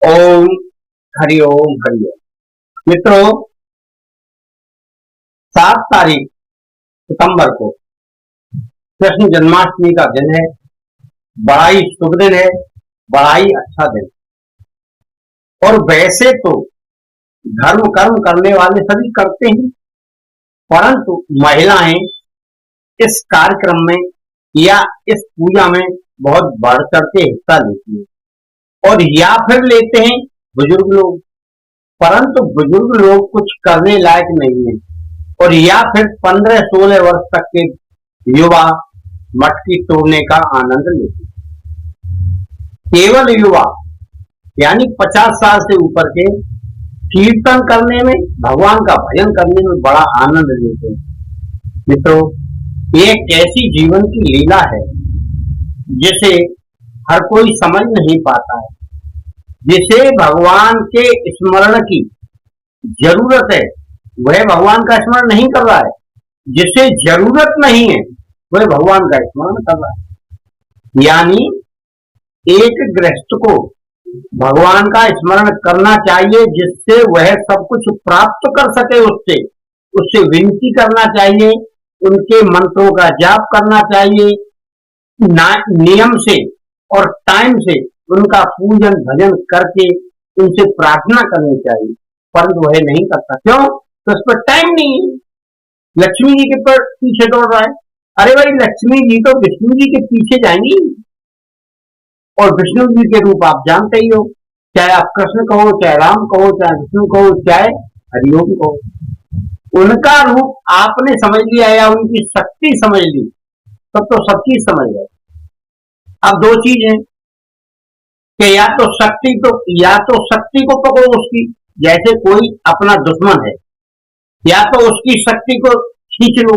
ओम हरि ओम हरि ओम। मित्रों, 7 तारीख सितंबर को कृष्ण जन्माष्टमी का दिन है। बड़ा ही शुभ दिन है, बड़ा ही अच्छा दिन। और वैसे तो धर्म कर्म करने वाले सभी करते हैं, परंतु महिलाएं इस कार्यक्रम में या इस पूजा में बहुत बढ़ चढ़ के हिस्सा लेती हैं। और या फिर लेते हैं बुजुर्ग लोग, परंतु बुजुर्ग लोग कुछ करने लायक नहीं है। और या फिर 15-16 वर्ष तक के युवा मटकी तोड़ने का आनंद लेते हैं। केवल युवा यानी 50 साल से ऊपर के कीर्तन करने में, भगवान का भजन करने में बड़ा आनंद लेते हैं। मित्रों, ये एक ऐसी जीवन की लीला है जिसे हर कोई समझ नहीं पाता है। जिसे भगवान के स्मरण की जरूरत है वह भगवान का स्मरण नहीं कर रहा है, जिसे जरूरत नहीं है वह भगवान का स्मरण कर रहा है। यानी एक गृहस्थ को भगवान का स्मरण करना चाहिए, जिससे वह सब कुछ प्राप्त कर सके। उससे उससे विनती करना चाहिए, उनके मंत्रों का जाप करना चाहिए, नियम से और टाइम से उनका पूजन भजन करके उनसे प्रार्थना करनी चाहिए। परंतु वह नहीं करता। क्यों? तो उस पर टाइम नहीं है। लक्ष्मी जी के पर पीछे दौड़ रहा है। अरे भाई, लक्ष्मी जी तो विष्णु जी के पीछे जाएंगी, और विष्णु जी के रूप आप जानते ही हो। चाहे आप कृष्ण कहो, चाहे राम कहो, चाहे विष्णु कहो, चाहे हरिओम कहो, उनका रूप आपने समझ लिया या उनकी शक्ति समझ ली, तब तो सब चीज समझ गए। अब दो चीज है कि या तो शक्ति को पकड़ो उसकी, जैसे कोई अपना दुश्मन है, या तो उसकी शक्ति को खींच लो,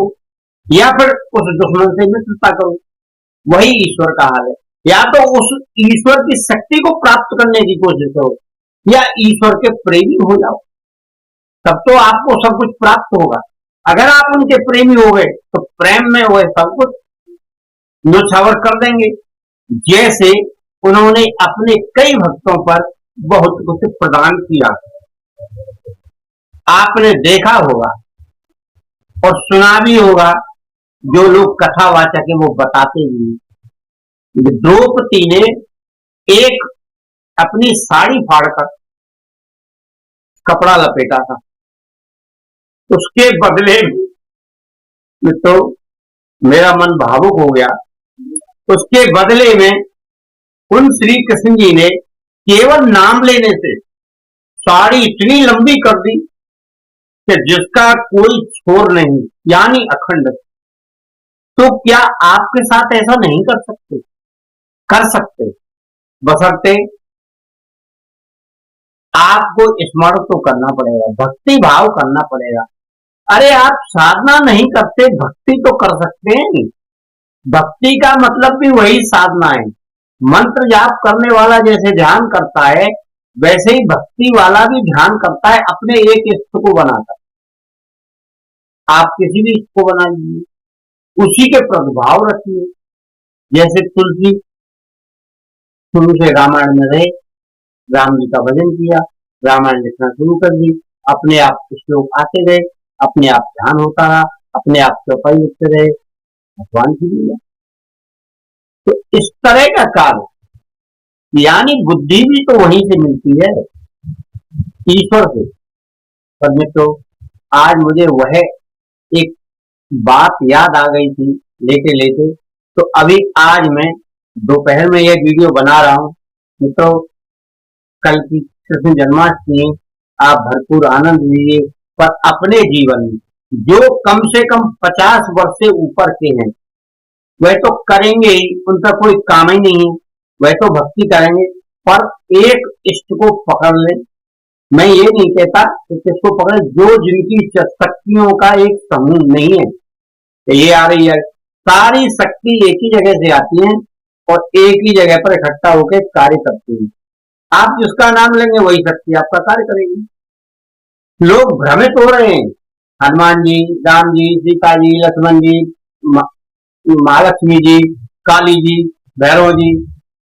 या फिर उस दुश्मन से मित्रता करो। वही ईश्वर का हाल है। या तो उस ईश्वर की शक्ति को प्राप्त करने की कोशिश करो, या ईश्वर के प्रेमी हो जाओ, तब तो आपको सब कुछ प्राप्त होगा। अगर आप उनके प्रेमी हो गए तो प्रेम में वह सब कुछ न्योछावर कर देंगे। जैसे उन्होंने अपने कई भक्तों पर बहुत कुछ प्रदान किया, आपने देखा होगा और सुना भी होगा। जो लोग कथावाचक है वो बताते भी हैं। द्रौपदी ने एक अपनी साड़ी फाड़कर कपड़ा लपेटा था, उसके बदले में तो मेरा मन भावुक हो गया। उसके बदले में उन श्री कृष्ण जी ने केवल नाम लेने से साड़ी इतनी लंबी कर दी कि जिसका कोई छोर नहीं, यानी अखंड। तो क्या आपके साथ ऐसा नहीं कर सकते? कर सकते, बशर्ते आपको स्मरण तो करना पड़ेगा, भक्ति भाव करना पड़ेगा। अरे आप साधना नहीं करते, भक्ति तो कर सकते हैं। भक्ति का मतलब भी वही साधना है। मंत्र जाप करने वाला जैसे ध्यान करता है, वैसे ही भक्ति वाला भी ध्यान करता है, अपने एक इष्ट को बनाकर। आप किसी भी इष्ट को बना लीजिए, उसी के प्रभाव रखिए। जैसे तुलसी शुरू से रामायण में रहे, राम जी का भजन किया, रामायण लिखना शुरू कर दी, अपने आप कुछ लोग आते गए, अपने आप ध्यान होता रहा, अपने आप चौपाई लिखते रहे, भगवान की लीला। तो इस तरह का कार्य, यानी बुद्धि भी तो वहीं से मिलती है, ईश्वर से। पर मित्रों, आज मुझे वह एक बात याद आ गई थी लेते लेते, तो अभी आज मैं दोपहर में यह वीडियो बना रहा हूं। मित्रों, कल की कृष्ण जन्माष्टमी, आप भरपूर आनंद लीजिए। पर अपने जीवन में जो कम से कम 50 वर्ष से ऊपर के हैं, वह तो करेंगे ही, उनका कोई काम ही नहीं है, वह तो भक्ति करेंगे। पर एक इष्ट को पकड़ ले। मैं ये नहीं कहता कि किसको पकड़े, जो जिनकी शक्तियों का एक समूह नहीं है, ये आ रही है, सारी शक्ति एक ही जगह से आती है और एक ही जगह पर इकट्ठा होकर कार्य करती है। आप जिसका नाम लेंगे वही शक्ति आपका कार्य करेगी। लोग भ्रमित हो रहे हैं, हनुमान जी, राम जी, सीता जी, लक्ष्मण जी, महालक्ष्मी जी, काली जी, भैरव जी।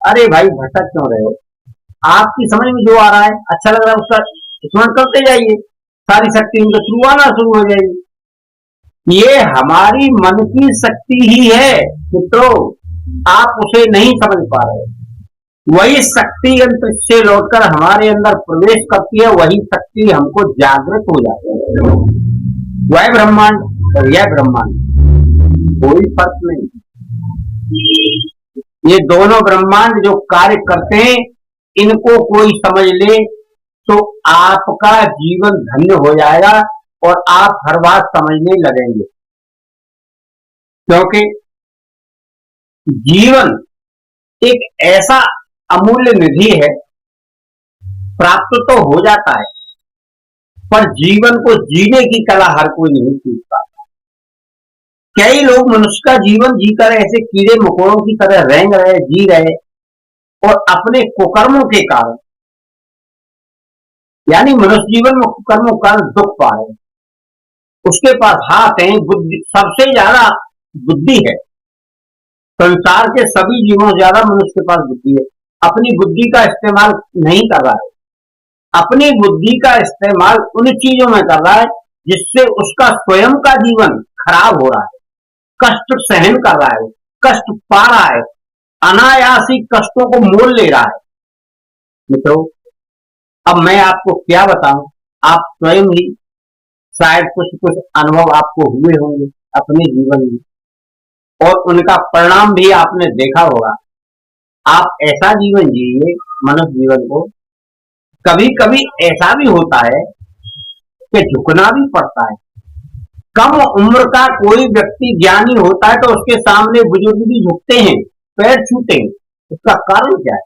अरे भाई, भटक क्यों रहे हो? आपकी समझ में जो आ रहा है, अच्छा लग रहा है, उसका स्मरण करते जाइए, सारी शक्ति उनके थ्रू आना शुरू हो जाएगी। ये हमारी मन की शक्ति ही है मित्रों, आप उसे नहीं समझ पा रहे। वही शक्ति अंतरिक्ष से लौटकर हमारे अंदर प्रवेश करती है, वही शक्ति हमको जागृत हो जाती है। वह ब्रह्मांड और यह ब्रह्मांड, कोई फर्क नहीं। ये दोनों ब्रह्मांड जो कार्य करते हैं, इनको कोई समझ ले तो आपका जीवन धन्य हो जाएगा और आप हर बात समझने लगेंगे। क्योंकि जीवन एक ऐसा अमूल्य निधि है, प्राप्त तो हो जाता है, पर जीवन को जीने की कला हर कोई नहीं सीख पाता। कई लोग मनुष्य का जीवन जीकर ऐसे कीड़े मकोड़ों की तरह रेंग रहे, जी रहे, और अपने कुकर्मों के कारण, यानी मनुष्य जीवन में कुकर्मों का दुख पा रहे। उसके पास हाथ है, बुद्धि सबसे ज्यादा बुद्धि है, संसार के सभी जीवों से ज्यादा मनुष्य के पास बुद्धि है। अपनी बुद्धि का इस्तेमाल नहीं कर रहा है, अपनी बुद्धि का इस्तेमाल उन चीजों में कर रहा है जिससे उसका स्वयं का जीवन खराब हो रहा है, कष्ट सहन कर रहा है, कष्ट पा रहा है, अनायासी कष्टों को मोल ले रहा है। मित्रों, अब मैं आपको क्या बताऊं, आप स्वयं ही शायद कुछ कुछ अनुभव आपको हुए होंगे अपने जीवन में, और उनका परिणाम भी आपने देखा होगा। आप ऐसा जीवन जिए, मनुष्य जीवन को, कभी कभी ऐसा भी होता है कि झुकना भी पड़ता है। कम उम्र का कोई व्यक्ति ज्ञानी होता है तो उसके सामने बुजुर्ग भी झुकते हैं, पैर छूते हैं। उसका कारण क्या है?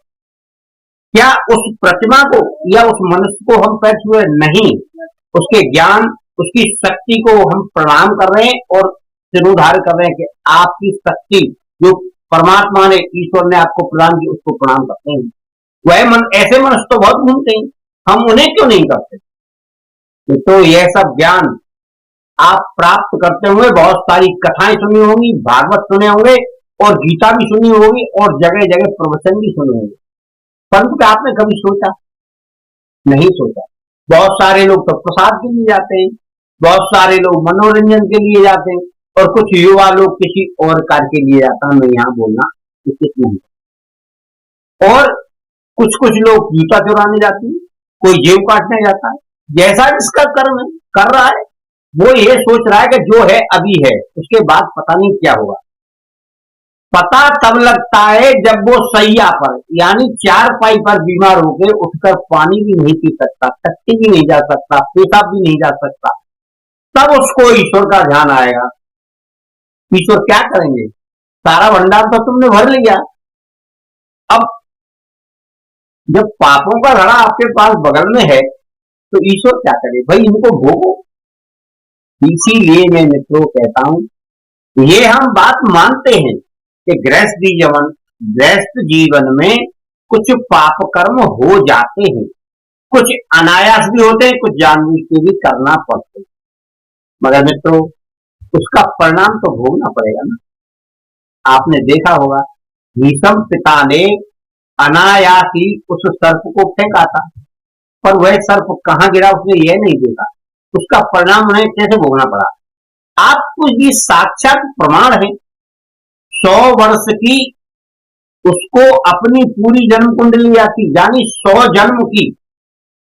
क्या उस प्रतिमा को या उस मनुष्य को हम पैर छुए? नहीं, उसके ज्ञान, उसकी शक्ति को हम प्रणाम कर रहे हैं और सिरोधार्य कर रहे हैं कि आपकी शक्ति जो परमात्मा ने, ईश्वर ने आपको प्रदान की, उसको प्रणाम करते हैं। ऐसे मनुष्य तो बहुत घूमते हैं, हम उन्हें क्यों नहीं करते? तो यह सब ज्ञान आप प्राप्त करते हुए बहुत सारी कथाएं सुनी होंगी, भागवत सुने होंगे और गीता भी सुनी होगी और जगह जगह प्रवचन भी सुने होंगे, परंतु आपने कभी सोचा? नहीं सोचा। बहुत सारे लोग तो प्रसाद के लिए जाते हैं, बहुत सारे लोग मनोरंजन के लिए जाते हैं, और कुछ युवा लोग किसी और कार्य के लिए जाता है। मैं यहाँ बोलना उचित नहीं। और कुछ कुछ लोग जूता चुराने जाते हैं, कोई जेब काटने जाता है। जैसा जिसका कर्म कर रहा है, वो ये सोच रहा है कि जो है अभी है, उसके बाद पता नहीं क्या होगा। पता तब लगता है जब वो सैया पर, यानी चारपाई पर बीमार होकर उठकर पानी भी नहीं पी सकता, टट्टी भी नहीं जा सकता, पेशाब भी नहीं जा सकता, तब उसको ईश्वर का ध्यान आएगा। ईश्वर क्या करेंगे? सारा भंडार तो तुमने भर लिया, अब जब पापों का घड़ा आपके पास बगल में है तो ईश्वर क्या करे? भाई इनको भोगो। इसीलिए मैं मित्रों कहता हूं, ये हम बात मानते हैं कि गृहस्थ जीवन में कुछ पाप कर्म हो जाते हैं, कुछ अनायास भी होते हैं, कुछ जानबूझ के भी करना पड़ते हैं, मगर मित्रों उसका परिणाम तो भोगना पड़ेगा ना। आपने देखा होगा, भीष्म पिता ने अनायास ही उस सर्प को फेंका था, पर वह सर्प कहां गिरा उसने यह नहीं देखा, उसका परिणाम उन्हें कैसे भोगना पड़ा। आपको ये साक्षात प्रमाण है। 100 वर्ष की उसको अपनी पूरी जन्म कुंडली आती, यानी 100 जन्म की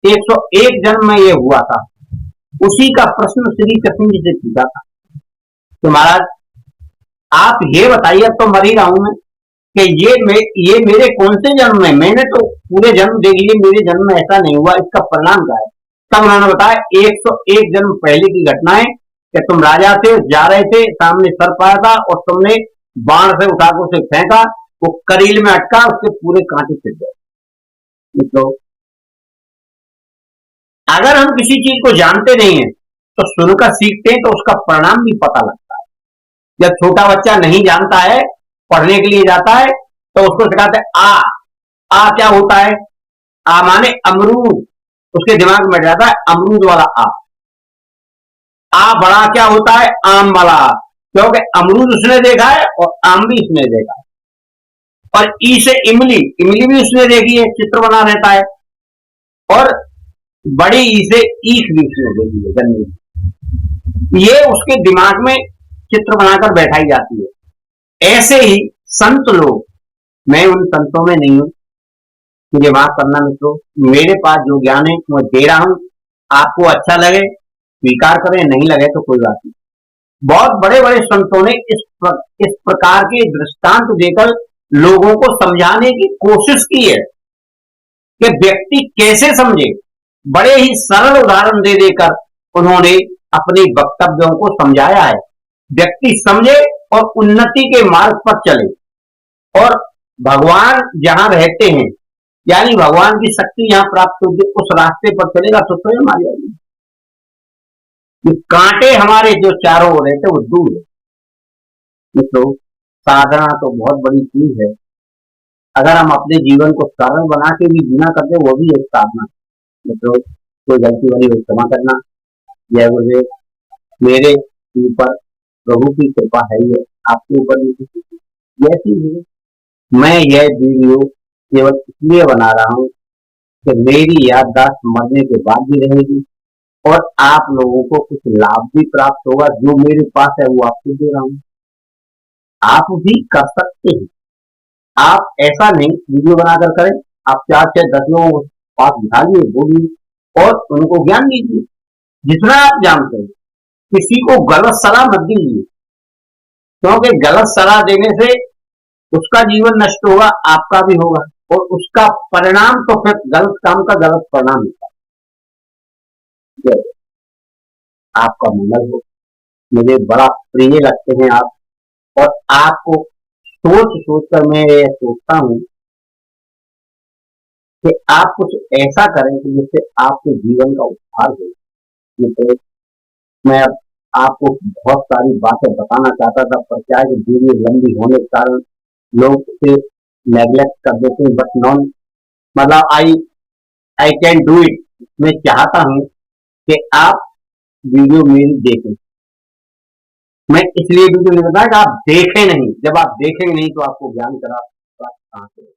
101 जन्म में यह हुआ था। उसी का प्रश्न श्री कृष्ण जी से पूछा था तो महाराज आप ये बताइए, अब तो मर ही रहा हूं मैं, कि ये मेरे कौन से जन्म में, मैंने तो पूरे जन्म देख लिए, मेरे जन्म में ऐसा नहीं हुआ, इसका परिणाम क्या है? तब उन्होंने बताया 101 जन्म पहले की घटना है कि तुम राजा थे, जा रहे थे, सामने सर्प आया था और तुमने बाण से उठाकर उसे फेंका, वो करील में अटका, उसके पूरे कांटे छिड़ गए। तो अगर हम किसी चीज को जानते नहीं है तो सुनकर सीखते हैं तो उसका परिणाम भी पता लगता है। जब छोटा बच्चा नहीं जानता है, पढ़ने के लिए जाता है तो उसको सिखाते हैं आ क्या होता है? आ माने अमरूद, उसके दिमाग में जाता है अमरूद वाला आ बड़ा क्या होता है? आम वाला, क्योंकि अमरूद उसने देखा है और आम भी उसने देखा है। और ई से इमली, इमली भी उसने देखी है, चित्र बना रहता है। और बड़ी ई से ईख भी उसने देखी है, गन्ने। ये उसके दिमाग में चित्र बनाकर बैठाई जाती है। ऐसे ही संत लोग, मैं उन संतों में नहीं हूं, मुझे माफ करना मित्रों, मेरे पास जो ज्ञान है मैं दे रहा हूं, आपको अच्छा लगे स्वीकार करें, नहीं लगे तो कोई बात नहीं। बहुत बड़े बड़े संतों ने इस प्रकार के दृष्टांत देकर लोगों को समझाने की कोशिश की है कि व्यक्ति कैसे समझे। बड़े ही सरल उदाहरण दे देकर उन्होंने अपने वक्तव्यों को समझाया है। व्यक्ति समझे और उन्नति के मार्ग पर चले, और भगवान जहां रहते हैं, यानी भगवान की शक्ति जहां प्राप्त होगी, उस रास्ते पर चलेगा तो स्वयं आ जाएगी। कांटे हमारे जो चारों ओर रहते वो दूर है। तो साधना तो बहुत बड़ी चीज है। अगर हम अपने जीवन को सरल बना के भी जीना करते, वो भी एक साधना है। तो कोई गलती वाली हो क्षमा करना। जय गुरुदेव। मेरे ऊपर प्रभु की कृपा है, ये आपके ऊपर भी जैसी है। मैं यह वीडियो केवल इसलिए बना रहा हूँ कि मेरी याददाश्त मरने के बाद भी रहेगी, और आप लोगों को कुछ लाभ भी प्राप्त होगा। जो मेरे पास है वो आपको दे रहा हूँ, आप भी कर सकते हैं। आप ऐसा नहीं वीडियो बनाकर करें, आप 4 से 10 लोगों को पास बिठाइए, बोलिए और उनको ज्ञान दीजिए जितना आप जानते हैं। किसी को गलत सलाह मत दीजिए, क्योंकि गलत सलाह देने से उसका जीवन नष्ट होगा, आपका भी होगा, और उसका परिणाम तो फिर गलत काम का गलत परिणाम होता है। आपका मंगल हो। मुझे बड़ा प्रिय लगते हैं आप, और आपको सोच सोच कर मैं ये सोचता हूँ कि आप कुछ ऐसा करें कि जिससे आपके जीवन का उद्धार हो। तो मैं अब आपको बहुत सारी बातें बताना चाहता था, पर क्या है कि वीडियो लंबी होने के कारण लोग उसे नेग्लेक्ट कर देते हैं। बट नॉन, मतलब आई कैन डू इट। मैं चाहता हूँ कि आप वीडियो मेरी देखें। मैं इसलिए वीडियो नहीं बताया कि आप देखें नहीं, जब आप देखेंगे नहीं तो आपको ज्ञान करा प्राप्त कहां से।